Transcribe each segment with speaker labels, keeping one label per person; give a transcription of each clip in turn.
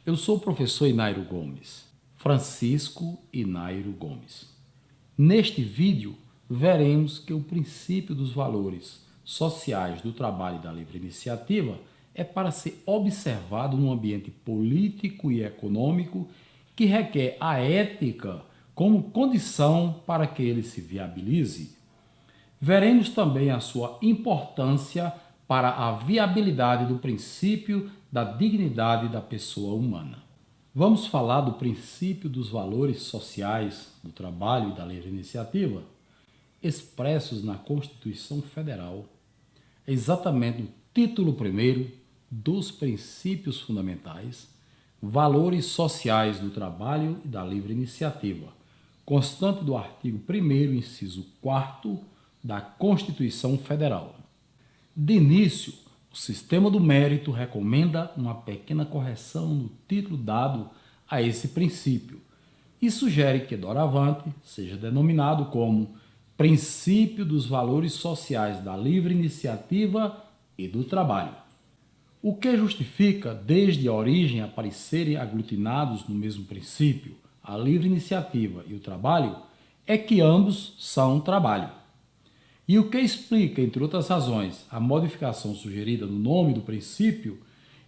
Speaker 1: Eu sou o professor Inairo Gomes, Francisco Inairo Gomes. Neste vídeo, veremos que o princípio dos valores sociais do trabalho e da livre iniciativa é para ser observado num ambiente político e econômico que requer a ética como condição para que ele se viabilize. Veremos também a sua importância para a viabilidade do princípio da dignidade da pessoa humana. Vamos falar do princípio dos valores sociais do trabalho e da livre iniciativa, expressos na Constituição Federal, exatamente no título 1º dos princípios fundamentais, valores sociais do trabalho e da livre iniciativa, constante do artigo 1º, inciso 4º da Constituição Federal. De início, o sistema do mérito recomenda uma pequena correção no título dado a esse princípio e sugere que, doravante, seja denominado como Princípio dos Valores Sociais da Livre Iniciativa e do Trabalho. O que justifica, desde a origem, aparecerem aglutinados no mesmo princípio, a livre iniciativa e o trabalho, é que ambos são trabalho. E o que explica, entre outras razões, a modificação sugerida no nome do princípio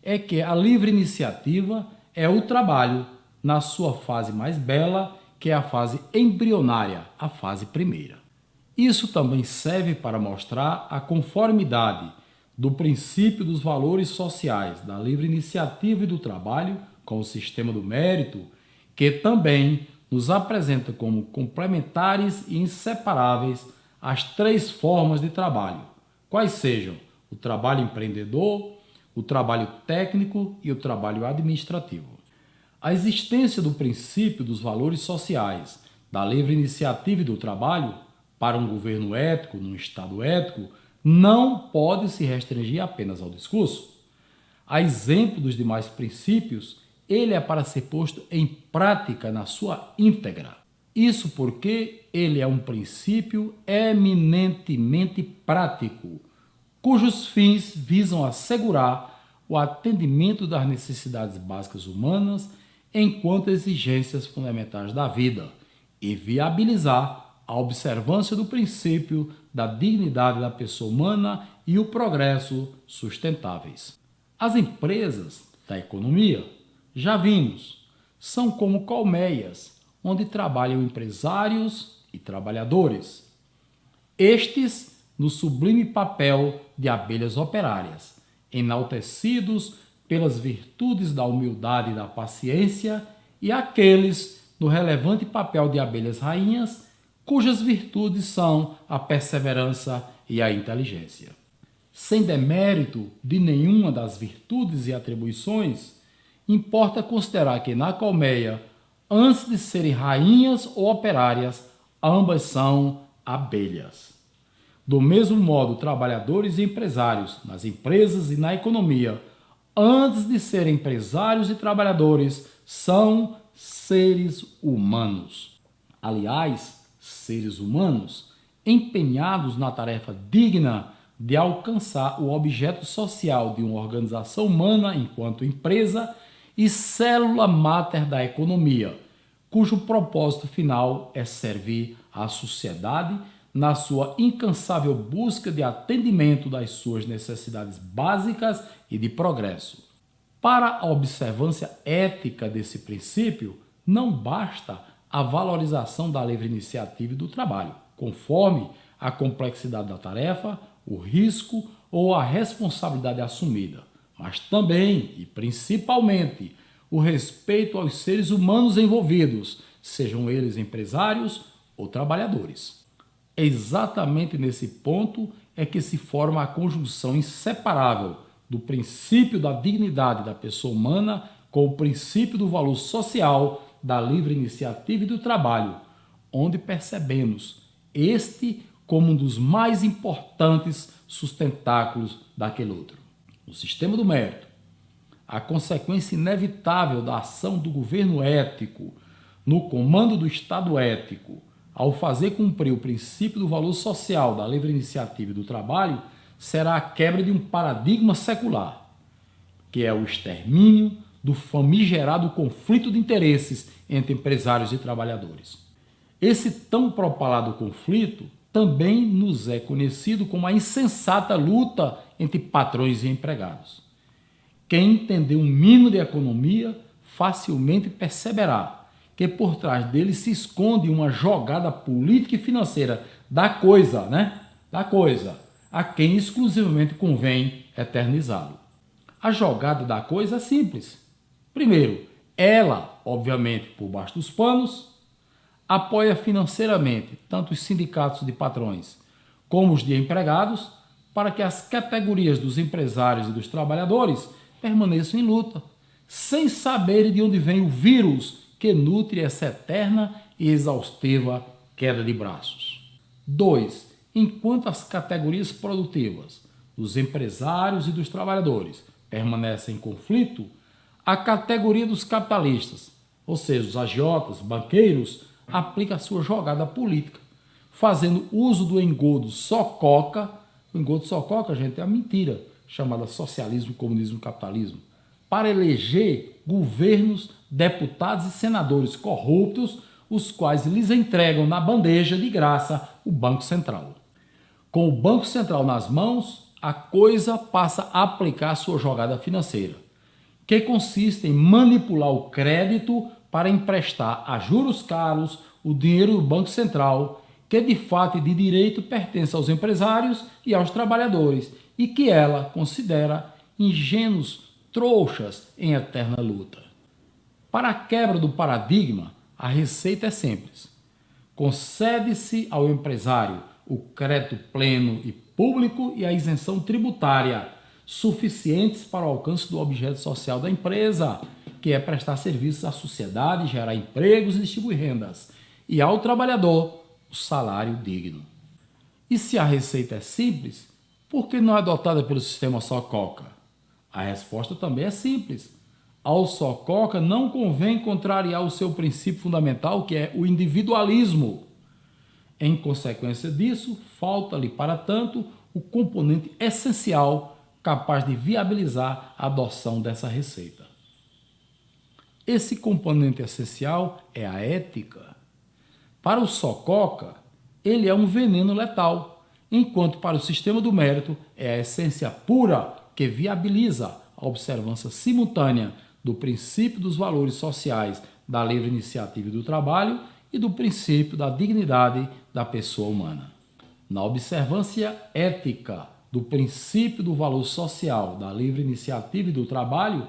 Speaker 1: é que a livre iniciativa é o trabalho na sua fase mais bela, que é a fase embrionária, a fase primeira. Isso também serve para mostrar a conformidade do princípio dos valores sociais da livre iniciativa e do trabalho com o sistema do mérito, que também nos apresenta como complementares e inseparáveis as três formas de trabalho, quais sejam o trabalho empreendedor, o trabalho técnico e o trabalho administrativo. A existência do princípio dos valores sociais, da livre iniciativa e do trabalho, para um governo ético, num Estado ético, não pode se restringir apenas ao discurso. A exemplo dos demais princípios, ele é para ser posto em prática na sua íntegra. Isso porque ele é um princípio eminentemente prático, cujos fins visam assegurar o atendimento das necessidades básicas humanas enquanto exigências fundamentais da vida e viabilizar a observância do princípio da dignidade da pessoa humana e o progresso sustentáveis. As empresas da economia, já vimos, são como colmeias, onde trabalham empresários e trabalhadores. Estes no sublime papel de abelhas operárias, enaltecidos pelas virtudes da humildade e da paciência, e aqueles no relevante papel de abelhas rainhas, cujas virtudes são a perseverança e a inteligência. Sem demérito de nenhuma das virtudes e atribuições, importa considerar que na colmeia, antes de serem rainhas ou operárias, ambas são abelhas. Do mesmo modo, trabalhadores e empresários nas empresas e na economia, antes de serem empresários e trabalhadores, são seres humanos. Aliás, seres humanos empenhados na tarefa digna de alcançar o objeto social de uma organização humana enquanto empresa e célula máter da economia, cujo propósito final é servir à sociedade na sua incansável busca de atendimento das suas necessidades básicas e de progresso. Para a observância ética desse princípio, não basta a valorização da livre iniciativa e do trabalho, conforme a complexidade da tarefa, o risco ou a responsabilidade assumida, mas também e principalmente o respeito aos seres humanos envolvidos, sejam eles empresários ou trabalhadores. Exatamente nesse ponto é que se forma a conjunção inseparável do princípio da dignidade da pessoa humana com o princípio do valor social da livre iniciativa e do trabalho, onde percebemos este como um dos mais importantes sustentáculos daquele outro. No sistema do mérito, a consequência inevitável da ação do governo ético no comando do Estado ético, ao fazer cumprir o princípio do valor social da livre iniciativa e do trabalho, será a quebra de um paradigma secular, que é o extermínio do famigerado conflito de interesses entre empresários e trabalhadores. Esse tão propalado conflito também nos é conhecido como a insensata luta entre patrões e empregados. Quem entender um mínimo de economia facilmente perceberá que por trás dele se esconde uma jogada política e financeira da coisa, a quem exclusivamente convém eternizá-lo. A jogada da coisa é simples. Primeiro, ela, obviamente, por baixo dos panos, apoia financeiramente tanto os sindicatos de patrões como os de empregados para que as categorias dos empresários e dos trabalhadores permaneçam em luta, sem saber de onde vem o vírus que nutre essa eterna e exaustiva queda de braços. 2. Enquanto as categorias produtivas dos empresários e dos trabalhadores permanecem em conflito, a categoria dos capitalistas, ou seja, os agiotas, banqueiros, aplica a sua jogada política, fazendo uso do engodo só-coca. O engodo só-coca, gente, é a mentira chamada socialismo, comunismo, capitalismo, para eleger governos, deputados e senadores corruptos, os quais lhes entregam na bandeja de graça o Banco Central. Com o Banco Central nas mãos, a coisa passa a aplicar sua jogada financeira, que consiste em manipular o crédito para emprestar a juros caros o dinheiro do Banco Central, que de fato e de direito pertence aos empresários e aos trabalhadores, e que ela considera ingênuos trouxas em eterna luta. Para a quebra do paradigma, a receita é simples. Concede-se ao empresário o crédito pleno e público e a isenção tributária, suficientes para o alcance do objeto social da empresa, que é prestar serviços à sociedade, gerar empregos e distribuir rendas, e ao trabalhador o salário digno. E se a receita é simples, por que não é adotada pelo sistema só-coca? A resposta também é simples. Ao só-coca não convém contrariar o seu princípio fundamental, que é o individualismo. Em consequência disso, falta-lhe, para tanto, o componente essencial capaz de viabilizar a adoção dessa receita. Esse componente essencial é a ética. Para o só-coca, ele é um veneno letal, enquanto para o sistema do mérito é a essência pura que viabiliza a observância simultânea do princípio dos valores sociais da livre iniciativa e do trabalho e do princípio da dignidade da pessoa humana. Na observância ética do princípio do valor social da livre iniciativa e do trabalho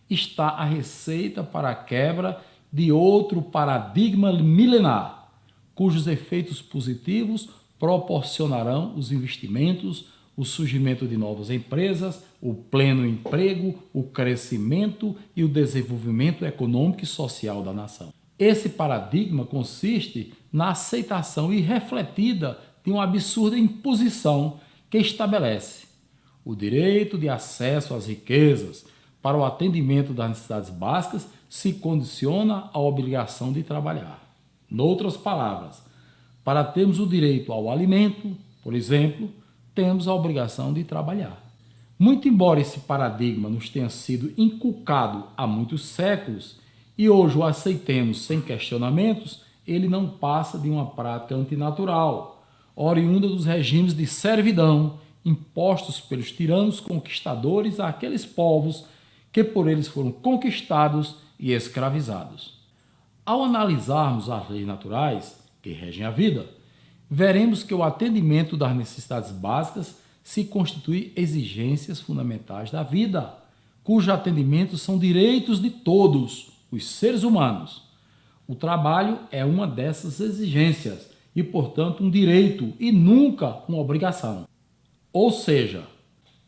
Speaker 1: está a receita para a quebra de outro paradigma milenar, cujos efeitos positivos proporcionarão os investimentos, o surgimento de novas empresas, o pleno emprego, o crescimento e o desenvolvimento econômico e social da nação. Esse paradigma consiste na aceitação irrefletida de uma absurda imposição que estabelece o direito de acesso às riquezas para o atendimento das necessidades básicas se condiciona à obrigação de trabalhar. Noutras palavras, para termos o direito ao alimento, por exemplo, temos a obrigação de trabalhar. Muito embora esse paradigma nos tenha sido inculcado há muitos séculos e hoje o aceitemos sem questionamentos, ele não passa de uma prática antinatural, oriunda dos regimes de servidão impostos pelos tiranos conquistadores àqueles povos que por eles foram conquistados e escravizados. Ao analisarmos as leis naturais que regem a vida, veremos que o atendimento das necessidades básicas se constitui exigências fundamentais da vida, cujo atendimento são direitos de todos os seres humanos. O trabalho é uma dessas exigências e, portanto, um direito e nunca uma obrigação. Ou seja,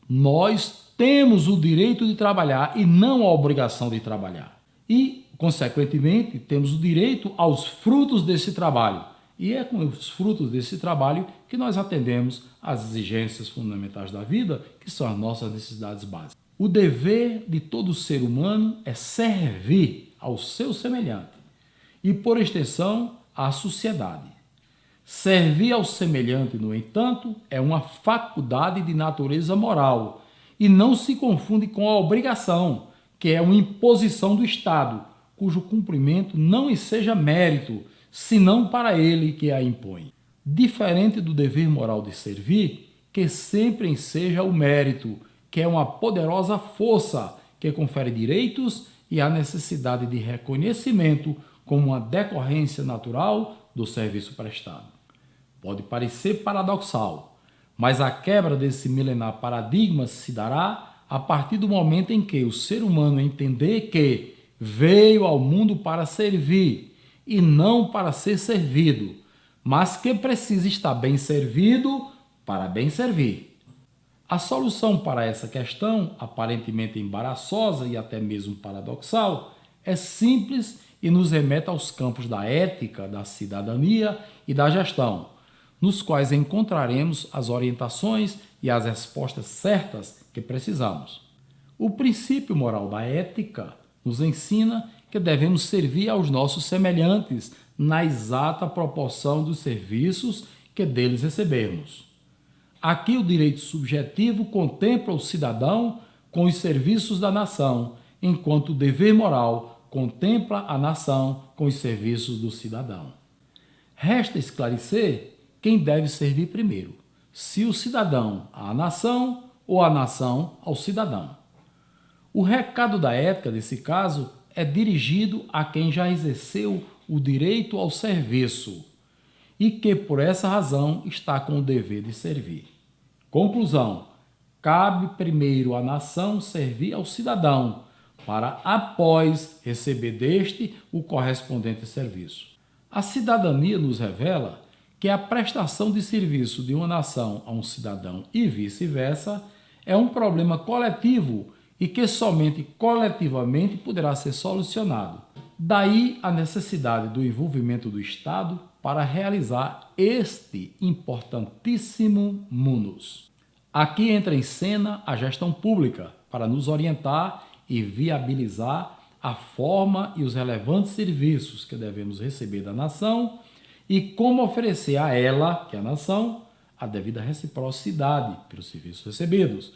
Speaker 1: nós temos o direito de trabalhar e não a obrigação de trabalhar. E, consequentemente, temos o direito aos frutos desse trabalho. E é com os frutos desse trabalho que nós atendemos às exigências fundamentais da vida, que são as nossas necessidades básicas. O dever de todo ser humano é servir ao seu semelhante e, por extensão, à sociedade. Servir ao semelhante, no entanto, é uma faculdade de natureza moral e não se confunde com a obrigação, que é uma imposição do Estado, cujo cumprimento não enseja mérito, senão para ele que a impõe. Diferente do dever moral de servir, que sempre enseja o mérito, que é uma poderosa força que confere direitos e a necessidade de reconhecimento como uma decorrência natural do serviço prestado. Pode parecer paradoxal, mas a quebra desse milenar paradigma se dará a partir do momento em que o ser humano entender que veio ao mundo para servir e não para ser servido, mas que precisa estar bem servido para bem servir. A solução para essa questão, aparentemente embaraçosa e até mesmo paradoxal, é simples e nos remete aos campos da ética, da cidadania e da gestão, nos quais encontraremos as orientações e as respostas certas que precisamos. O princípio moral da ética nos ensina que devemos servir aos nossos semelhantes na exata proporção dos serviços que deles recebermos. Aqui o direito subjetivo contempla o cidadão com os serviços da nação, enquanto o dever moral contempla a nação com os serviços do cidadão. Resta esclarecer quem deve servir primeiro, se o cidadão à nação ou a nação ao cidadão. O recado da ética, nesse caso, é dirigido a quem já exerceu o direito ao serviço e que, por essa razão, está com o dever de servir. Conclusão: cabe primeiro à nação servir ao cidadão, para após receber deste o correspondente serviço. A cidadania nos revela que a prestação de serviço de uma nação a um cidadão e vice-versa é um problema coletivo e que somente coletivamente poderá ser solucionado. Daí a necessidade do envolvimento do Estado para realizar este importantíssimo munus. Aqui entra em cena a gestão pública para nos orientar e viabilizar a forma e os relevantes serviços que devemos receber da nação e como oferecer a ela, que é a nação, a devida reciprocidade pelos serviços recebidos.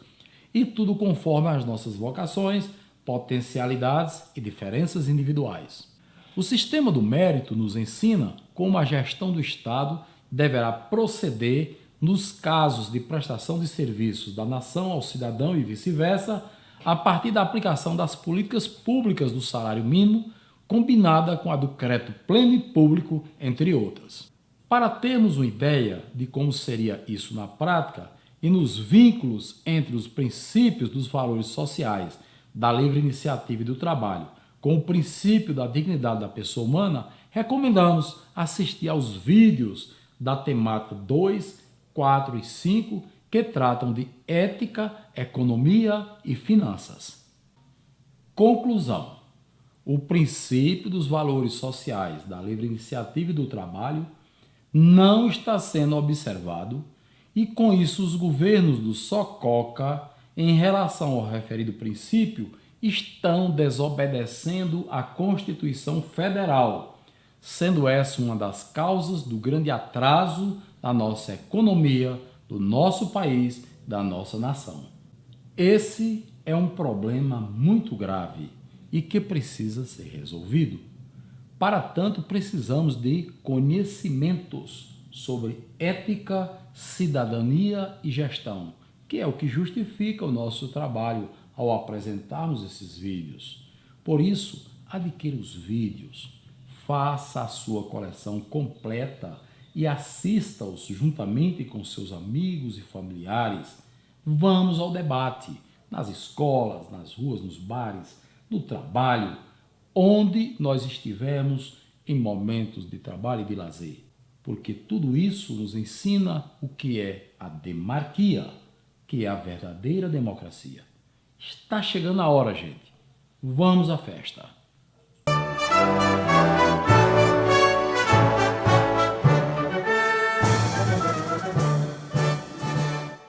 Speaker 1: E tudo conforme as nossas vocações, potencialidades e diferenças individuais. O sistema do mérito nos ensina como a gestão do Estado deverá proceder nos casos de prestação de serviços da nação ao cidadão e vice-versa, a partir da aplicação das políticas públicas do salário mínimo, combinada com a do crédito pleno e público, entre outras. Para termos uma ideia de como seria isso na prática e nos vínculos entre os princípios dos valores sociais, da livre iniciativa e do trabalho, com o princípio da dignidade da pessoa humana, recomendamos assistir aos vídeos da temática 2, 4 e 5, que tratam de ética, economia e finanças. Conclusão: o princípio dos valores sociais da livre iniciativa e do trabalho não está sendo observado e, com isso, os governos do Sococa, em relação ao referido princípio, estão desobedecendo a Constituição Federal, sendo essa uma das causas do grande atraso da nossa economia, do nosso país, da nossa nação. Esse é um problema muito grave e que precisa ser resolvido. Para tanto, precisamos de conhecimentos sobre ética, cidadania e gestão, que é o que justifica o nosso trabalho ao apresentarmos esses vídeos. Por isso, adquira os vídeos, faça a sua coleção completa e assista-os juntamente com seus amigos e familiares. Vamos ao debate, nas escolas, nas ruas, nos bares, no trabalho, onde nós estivermos em momentos de trabalho e de lazer. Porque tudo isso nos ensina o que é a demarquia, que é a verdadeira democracia. Está chegando a hora, gente. Vamos à festa.